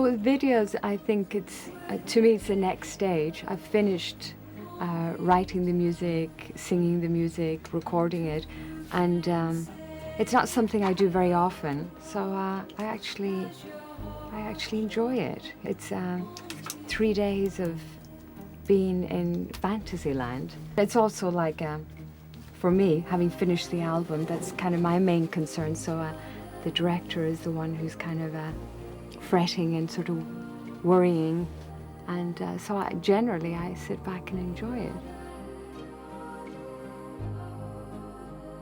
with videos, I think it's, to me, it's the next stage. I've finished writing the music, singing the music, recording it, and it's not something I do very often. So I actually enjoy it. It's 3 days of being in Fantasyland. It's also like, for me, having finished the album, that's kind of my main concern. So the director is the one who's kind of fretting and sort of worrying, and so generally I sit back and enjoy it.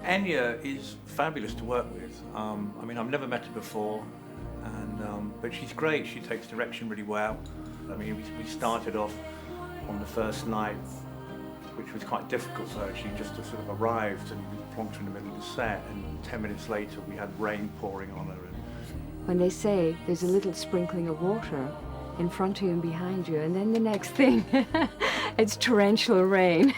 Enya is fabulous to work with. I mean, I've never met her before, but she's great. She takes direction really well. I mean, we started off on the first night, which was quite difficult for her. She just sort of arrived and we plonked her in the middle of the set, and 10 minutes later we had rain pouring on her. When they say there's a little sprinkling of water in front of you and behind you, and then the next thing, it's torrential rain.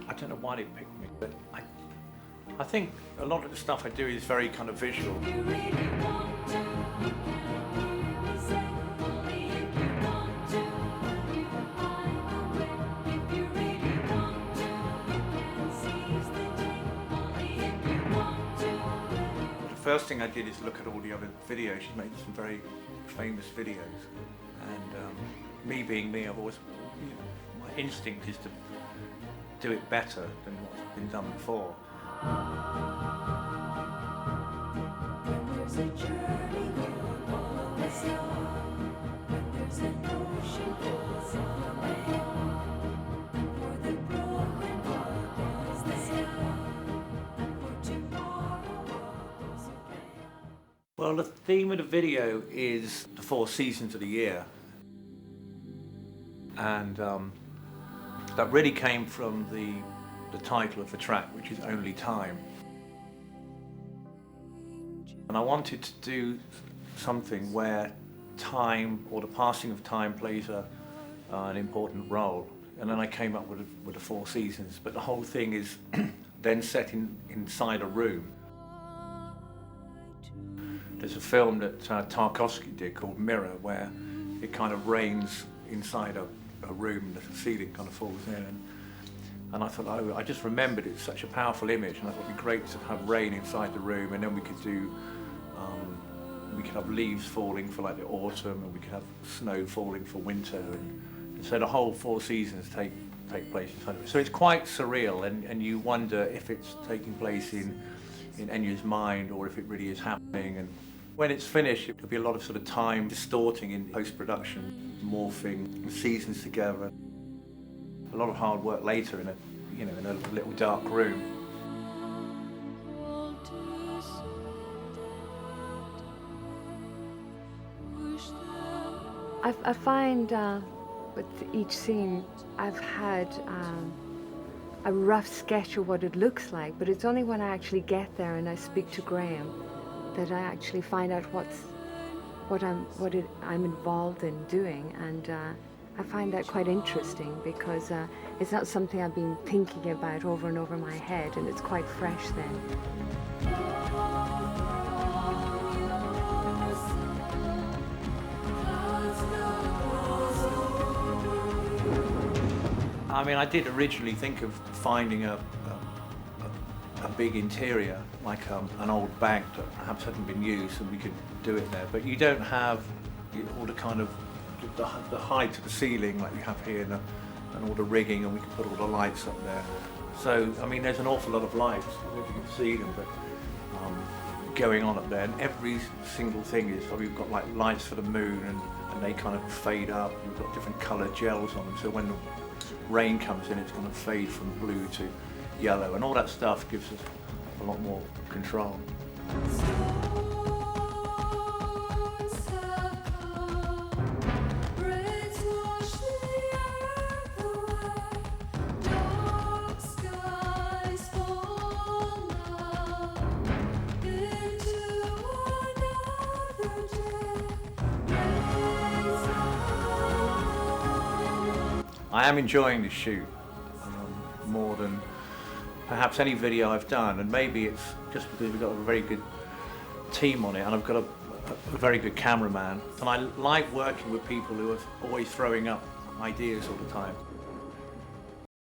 I don't know why they picked me, but I think a lot of the stuff I do is very kind of visual. The first thing I did is look at all the other videos. She's made some very famous videos, and me being me, I've always, my instinct is to do it better than what's been done before. Well, the theme of the video is the 4 seasons of the year, and that really came from the title of the track, which is Only Time. And I wanted to do something where time, or the passing of time, plays an important role. And then I came up with the 4 seasons, but the whole thing is then set inside a room. There's a film that Tarkovsky did called Mirror, where it kind of rains inside a room, and the ceiling kind of falls in. And I thought, oh, I just remembered it's such a powerful image, and I thought it'd be great to have rain inside the room, and then we could do, we could have leaves falling for like the autumn, and we could have snow falling for winter, and so the whole 4 seasons take place inside of it. So it's quite surreal, and you wonder if it's taking place in Enya's mind, or if it really is happening. And when it's finished, there'll be a lot of sort of time distorting in post-production, morphing the seasons together. A lot of hard work later in a little dark room. I find with each scene I've had a rough sketch of what it looks like, but it's only when I actually get there and I speak to Graham that I actually find out what I'm involved in doing, and I find that quite interesting, because it's not something I've been thinking about over and over in my head, and it's quite fresh then. I mean, I did originally think of finding a big interior, like an old bank that perhaps hadn't been used, and we could do it there. But you don't have all the kind of the height of the ceiling like you have here, and all the rigging, and we can put all the lights up there. So, I mean, there's an awful lot of lights. I don't know if you can see them, but going on up there, and every single thing is, we've got like lights for the moon, and they kind of fade up. We've got different coloured gels on them, so when the rain comes in, it's going to fade from blue to yellow, and all that stuff gives us a lot more control. I am enjoying this shoot more than perhaps any video I've done, and maybe it's just because we've got a very good team on it, and I've got a very good cameraman, and I like working with people who are always throwing up ideas all the time.